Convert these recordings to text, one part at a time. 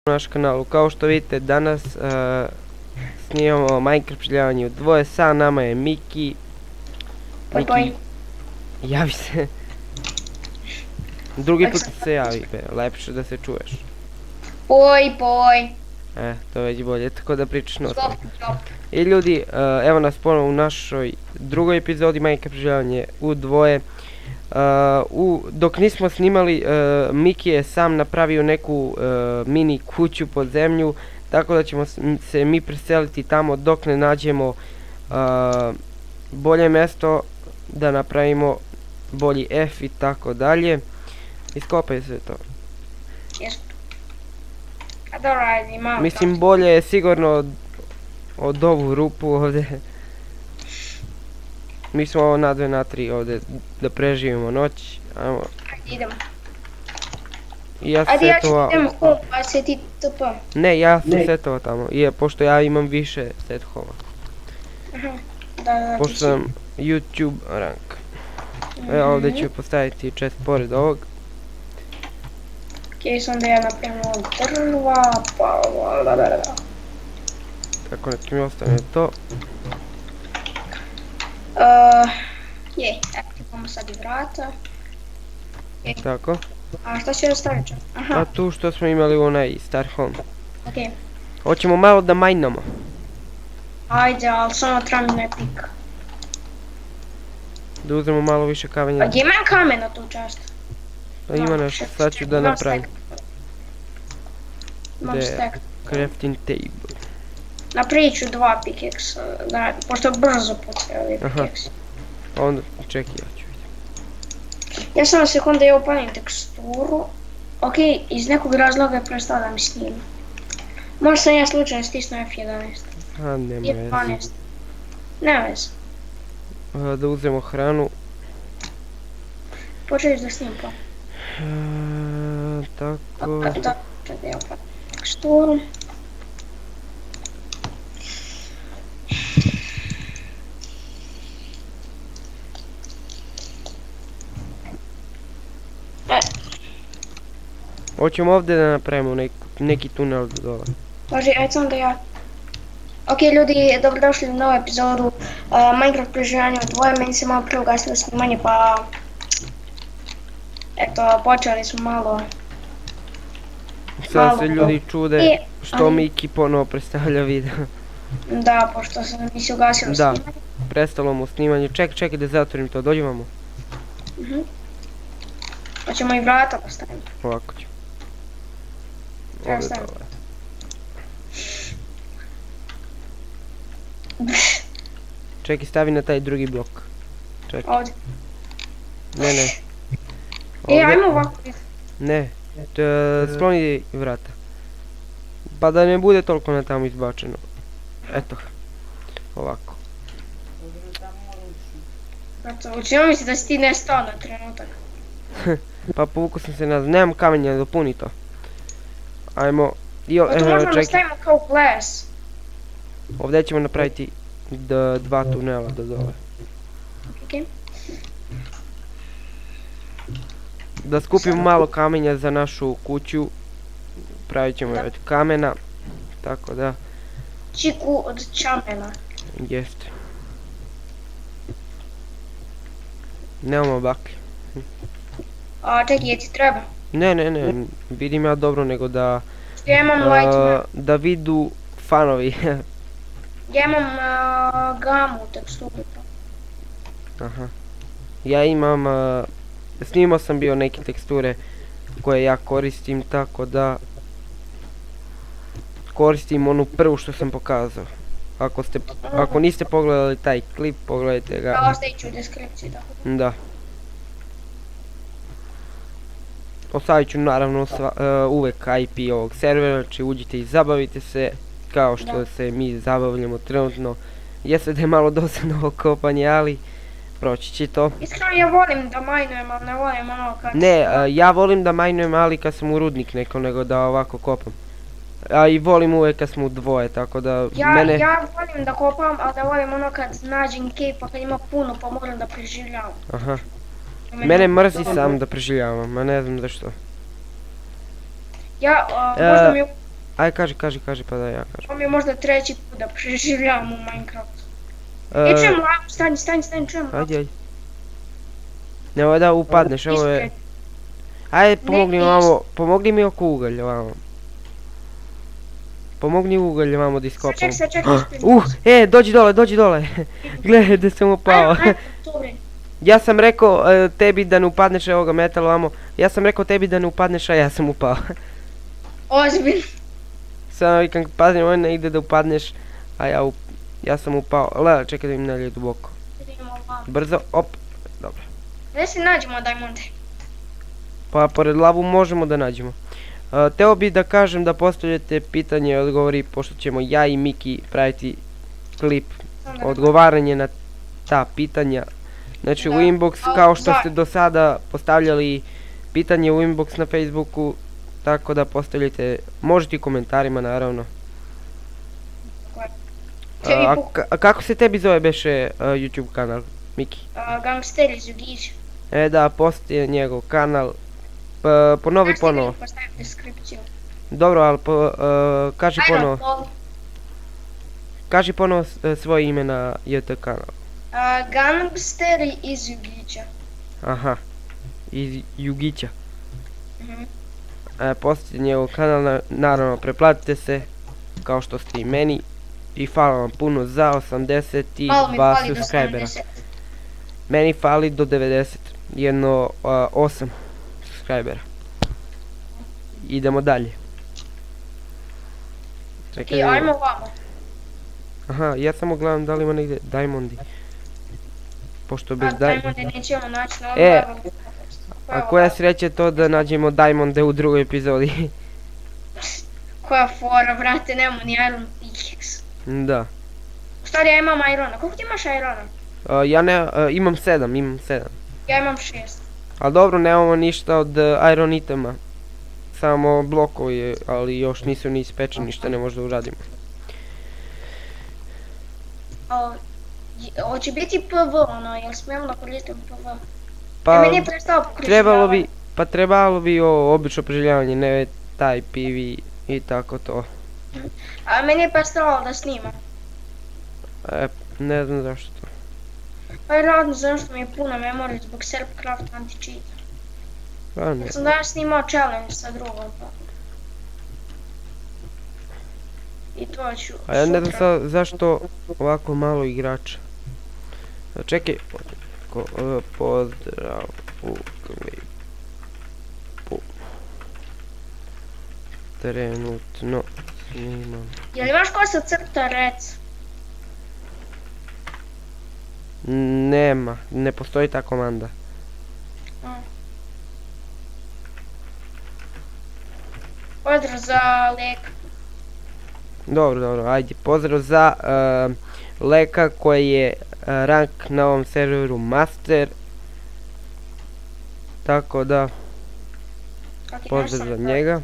na naš kanalu. Kao što vidite danas snimamo Minecraft preživljavanje u dvoje. Sa nama je Miki. Miki, javi se. Drugi put se javi, lepše da se čuješ. Poj. To je već bolje, tako da pričaš nosom. I ljudi, evo nas ponovo u našoj drugoj epizodi Minecraft preživljavanje u dvoje. Dok nismo snimali, Miki je sam napravio neku mini kuću pod zemlju, tako da ćemo se mi preseliti tamo dok ne nađemo bolje mjesto da napravimo bolji F i tako dalje. Iskopaj sve to. Mislim, bolje je sigurno od ovu rupu ovdje. Mi smo ovo na 2 na 3 ovdje da preživimo noć. Ajmo. Idemo. Ajde, ja ću idemo home, pa se ti TP. Ne, ja sam setovao tamo, pošto ja imam više set hova. Pošto sam YouTube rank. Evo ovdje ću postaviti chest pored ovog. Okej, sam da ja napravim ovog drva, pa... Tako nek mi ostane to. Imamo sad i vrata. Tako. A šta će da stavit ću? A tu što smo imali u onaj star home. Okej. Hoćemo malo da majnamo. Ajde, ali samo treba mi pik. Da uzmemo malo više kamenja. Pa gdje imam kamena tu čast? Pa ima nešto, sad ću da napravim. Imam stack. Crafting table. Napravit ću 2 pickaxe, pošto brzo potrebi pickaxe. Onda, čekaj, ja ću vidjeti. Ja samo sekunde, ja upalim teksturu. Okej, iz nekog razloga je prestao da mi snima. Možda sam ja slučajno stisnuo F11. A, nema veze. Nema veze. Da uzmemo hranu. Počeliš da snim pa. Tako. Čekaj, ja upalim teksturu. Hoćemo ovdje da napravimo neki tunel do dole. Može, ajde sam da ja... Ok ljudi, dobrodošli u novu epizodu Minecraft preživljanja u dvoje. Meni se malo preugasilo snimanje pa... Eto, počeli smo malo... Sad se ljudi čude što Miki ponovo predstavlja video. Da, pošto mi se ugasilo snimanje. Da, prestalo mu snimanje. Čekaj da zatvorim to, dođi vamo. Hoćemo i vrata postaviti. Ovako ću. Ovdje dole. Čekaj, stavi na taj drugi blok. Čekaj. Ovdje. Ne. Ajmo ovako. Ne, skloni vrata. Pa da ne bude toliko na tamo izbačeno. Eto. Ovako. Učinio mi se da si ti nestao na trenutak. Pa povukao sam se nazad, nemam kamenja, dopuni to. Ajmo, Pa to možemo da stavimo kao ples. Ovdje ćemo napraviti 2 tunela do dole. Okej. Da skupimo malo kamenja za našu kuću. Pravit ćemo od kamena. Tako da. Čiku od čamena. Jeste. Nemamo baklje. Čekaj, je ti treba? Ne, vidim ja dobro nego da... Ja imam white. Da vidu fanovi. Ja imam gamu teksturu. Aha. Ja imam... Snimao sam bio neke teksture koje ja koristim, tako da... Koristim onu prvu što sam pokazao. Ako niste pogledali taj klip, pogledajte ga. Ostavit ću u deskripciji, da. Da. Ostavit ću naravno uvek IP ovog servera, znači uđite i zabavite se kao što se mi zabavljamo trenutno. Jeste da je malo dosadno ovo kopanje, ali proći će to. Iskreno ja volim da majnujem, ali ne volim ono kad... Ne, ja volim da majnujem, ali kad sam u rudnik neko, nego da ovako kopam. A i volim uvek kad smo u dvoje, tako da mene... Ja volim da kopam, ali da volim ono kad nađem cave pa kad ima puno pa moram da preživljavam. Aha. Mene mrzi sam da preživljavam, a ne znam zašto. Možda mi Aj, kaži pa da ja kažem. Ovo mi je možda treći put da preživljavam u Minecraftu. Čujem lavu, stani, čujem lavu. Ajde. Nemoj da upadneš, ovo je... Ajde, pomogni mi oko ugalja, vamo. Pomogni ugalja, vamo da iskopam. Čekaj. Dođi dole. Gledaj da sam upao. Ja sam rekao tebi da ne upadneš, evo ga metal vamo. Ja sam rekao tebi da ne upadneš, a ja sam upao. Ozbiljno. Samo vikam, pazi, nemoj ne ide da upadneš, a ja sam upao. Lele, čekaj da im nalije duboko. Brzo, op, dobro. Gdje se nađemo diamonde? Pa pored lavu možemo da nađemo. Teo bi da kažem da postavljate pitanje i odgovori, pošto ćemo ja i Miki praviti klip odgovaranje na ta pitanja. Znači u inbox, kao što ste do sada postavljali pitanje u inbox na Facebooku, tako da postavljate, možete i komentarima naravno. A kako se tebi zove beše YouTube kanal, Miki? Gangster iz Jugića. Da, postoji njegov kanal. Ponovi ponovo. Postavim deskripciju. Dobro, ali kaži ponovo. Kaži ponovo svoje ime na YouTube kanal. Gangster iz Jugića. Aha, iz Jugića. Postoji njegov kanal, naravno preplatite se, kao što ste i meni. I hvala vam puno za 82 subscribera. Meni fali do 90, jedno 8 subscribera. Idemo dalje. I ajmo vamo. Aha, ja samo gledam da li ima negdje diamondi. Pošto bez diamondi nećemo naći na ovom. A koja sreća to da nađemo diamonde u drugoj epizodi. Koja fora, brate, nemamo ni iron pickaxe. Da. U stvari ja imam irona, koliko ti imaš irona? Ja ne, imam 7. Ja imam 6. Ali dobro, nemamo ništa od iron itema. Samo blokovi, ali još nisu ni ispečeni, ništa ne možda uradimo. Hoće biti PV ono, jel smijemo da koristim PV? Pa, meni je prestao preživljavanje. trebalo bi obično preživljavanje, ne taj PV i tako to. A meni je prestalo da snima. Ne znam zašto to. Pa je radno zašto mi je puno memorije zbog Serpcraft anti-cheata. Ja sam danas snimao challenge sa drugom. I to ću a ja ne znam sad zašto ovako malo igrača. Čekaj, pozdrav u klipu. Trenutno snimam. Jel imaš ko se crta rec? Nema, ne postoji ta komanda. Pozdrav za Leka. Dobro, ajde, pozdrav za Leka koji je rank na ovom serveru Master. Tako da, pozdrav za njega.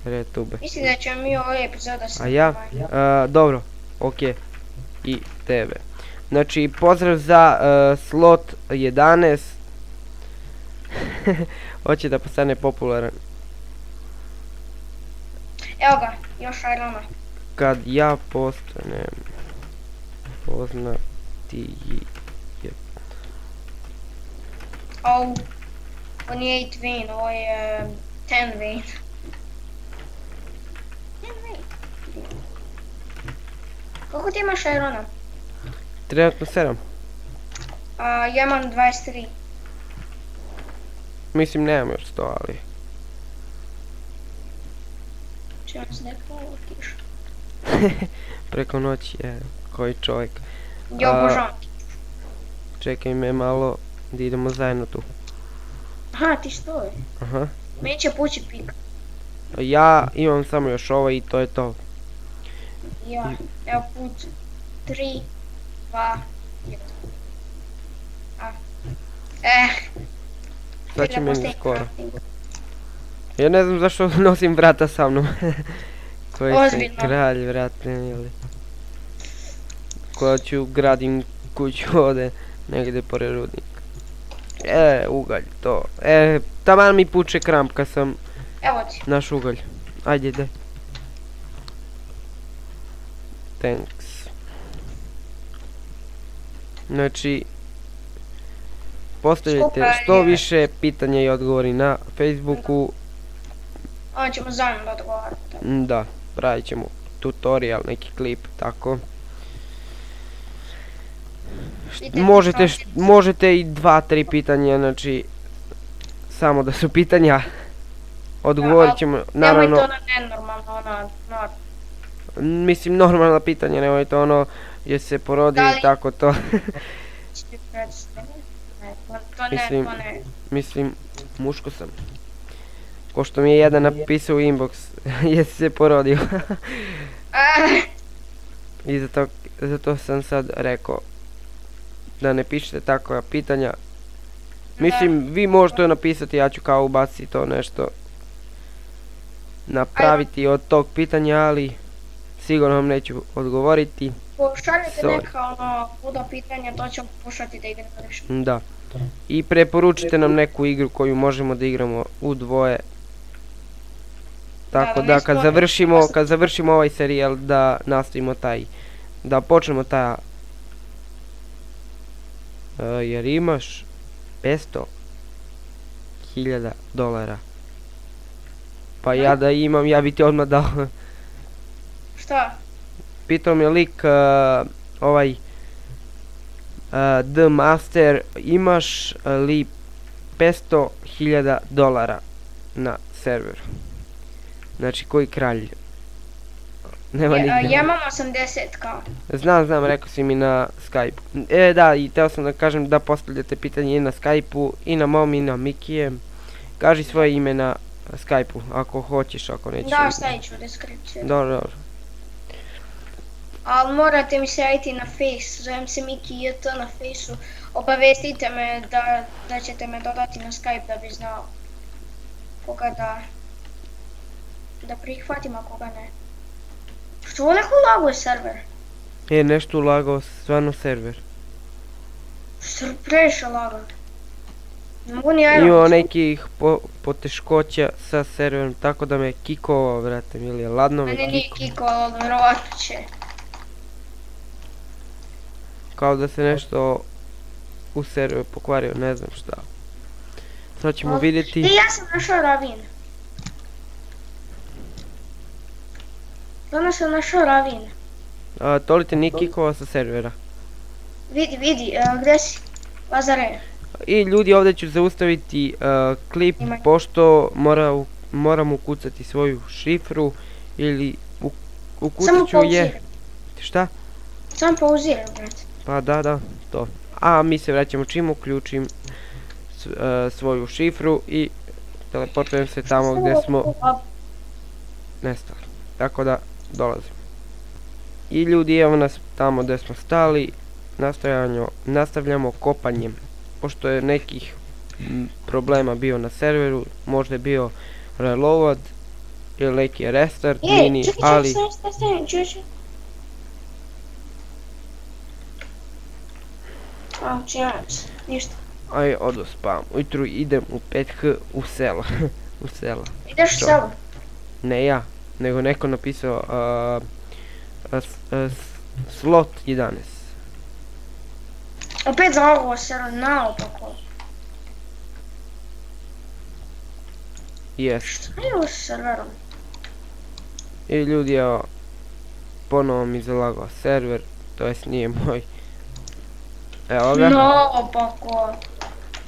Retube. Mislim da ćemo mi ovoj epizoda snimati. A ja? Dobro, okej. I tebe. Znači, pozdrav za slot 11. Hoće da postane popularan. Evo ga, još irona. Kad ja postanem poznati je... Ovo nije 8 vein, ovo je 10 vein. Koliko ti imaš irona? Trenutno 7. Ja imam 23. Mislim nemam još 100, ali... Čemu se neko otiš? Preko noći je koji čovjek. Ja obožavam ti. Čekaj me malo da idemo zajedno tu. Aha, ti stoji. Aha. Meni će pući pik. Ja imam samo još ovo i to je to. Ja, evo put 3, 2, 1. Sad će meni skoro. Ja ne znam zašto nosim vrata sa mnom. Koji sam Ozbiljno. kralj, vrate, ili. Koja ću gradim kuću ovdje, negdje pored rudnika. Ugalj, to. Taman mi puče kramp kad sam Evo ti. naš ugalj. Ajde, daj. Thanks. Znači, postavljajte što više pitanja i odgovori na Facebooku. Onda ćemo zajedno da odgovaramo. Da, pravit ćemo tutorial, neki klip, tako. Možete i 2-3 pitanja, znači, samo da su pitanja. Odgovorit ćemo, naravno. Nemoj to na nenormalno, ono, mislim, normalna pitanja, nemoj to ono, je se porodi i tako to. Mislim, muško sam. Ko što mi je jedan napisao u inbox, jesi se porodio. I zato sam sad rekao da ne pišete takva pitanja. Mislim, vi možete napisati, ja ću kao ubaciti to nešto napraviti od tog pitanja, ali sigurno vam neću odgovoriti. Pošaljite neka ono luda pitanja, to ćemo pokušati da igramo nešto. Da. I preporučite nam neku igru koju možemo da igramo u dvoje. Tako da kad završimo ovaj serijal da nastavimo da počnemo jer imaš $500.000. Pa ja da imam, ja bi ti odmah dao. Šta? Pitao mi je lik, The Master, imaš li $500.000 na serveru? Znači, koji kralj? Nema nigdje. Ja imam 80 kao. Znam, rekao si mi na Skype. Da, i teo sam da kažem da postavljate pitanje i na Skype-u, i na mom, i na Mikijem. Kaži svoje ime na Skype-u, ako hoćeš, ako nećeš. Da, stavit ću u deskripciju. Dobro. Ali morate mi se javiti na Face, zovem se Miki JT na Face-u. Obavestite me da ćete me dodati na Skype da bi znao koga da prihvatim, a koga ne. Što ovo neko laguje server? Nešto ulagao stvarno server. Što previše lagao? Ne mogu ni ja imam. Imao nekih poteškoća sa serverom, tako da me kikovao, vrate, ili je ladno me Mene nije kikovalo, ali vjerovatno će. Kao da se nešto u serveru pokvario, ne znam šta. Sad ćemo vidjeti. Ja sam našao ravin. Danas sam našao ravin. To li te nije kikovao sa servera? Vidi, gdje si? Lazare. I ljudi, ovdje ću zaustaviti klip, pošto moram ukucati svoju šifru, ili ukucat ću je... Šta? Samo pauziram, brate. Pa da, to. A mi se vraćamo čim uključim svoju šifru i teleportujem se tamo gdje smo nestali. Tako da dolazim. I ljudi, evo nas tamo gdje smo stali, nastavljamo kopanjem. Pošto je nekih problema bio na serveru, možda je bio reload ili neki restart mini, ali... Čekaj. Ništa. Aj, odo spavam. Ujutru idem u 5H u selo. U selo. Ideš u selo? Ne ja, nego neko napisao slot 11. Opet za ovo selo, naopako. Jest. Šta je ovo s serverom? I ljudi, evo, ponovo mi zalagao server, to jest nije moj. Evo ga. Naopako.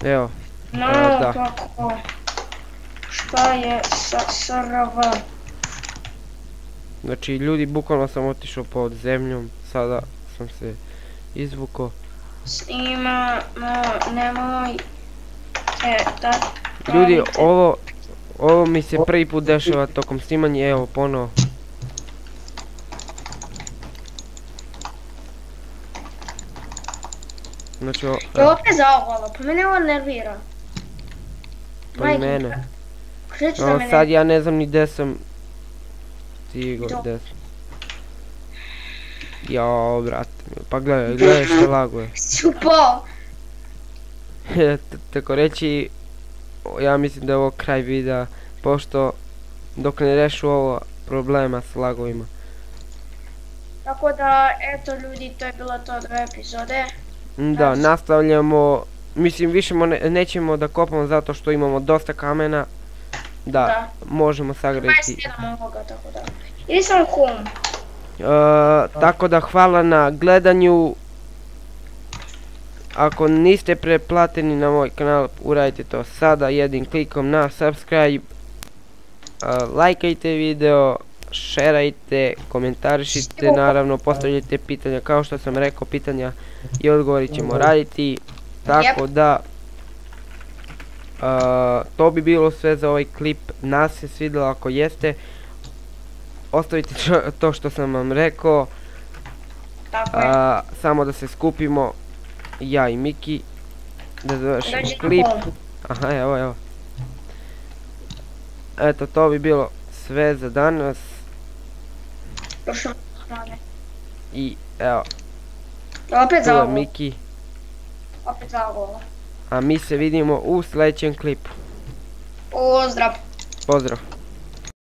Evo. Naopako. Šta je sa server? Znači, ljudi, bukvalno sam otišao pod zemljom, sada sam se izvukao. Snima, nemoj. Ljudi, ovo mi se prvi put dešava tokom snimanja, evo ponovo. Znači ovo... Je opet zaovalo, pa mene ovo nervira. Pa i mene. Sad ja ne znam ni gdje sam stigo, To. desno. Jao, brate, pa gledaj što laguje. Super! Tako reći, ja mislim da je ovo kraj videa, pošto dok ne rešu ovo problema s lagovima. Tako da, eto ljudi, to je bilo to od ove epizode. Da, nastavljamo, mislim više nećemo da kopamo zato što imamo dosta kamena. Da, možemo sagraditi. 27 ovoga, tako da. Ili sam home. Tako da hvala na gledanju. Ako niste pretplateni na moj kanal, uradite to sada jednim klikom na subscribe. Lajkajte video, šerajte, komentarišite, naravno postavljajte pitanja, kao što sam rekao, pitanja i odgovori ćemo raditi. Tako da, to bi bilo sve za ovaj klip. Nas se svidjelo, ako jeste, ostavite to što sam vam rekao. Samo da se skupimo, ja i Miki, da završimo klip. Aha, evo. Eto, to bi bilo sve za danas. I evo, tu je Miki. Opet zagovo. A mi se vidimo u sljedećem klipu. Pozdrav. Pozdrav.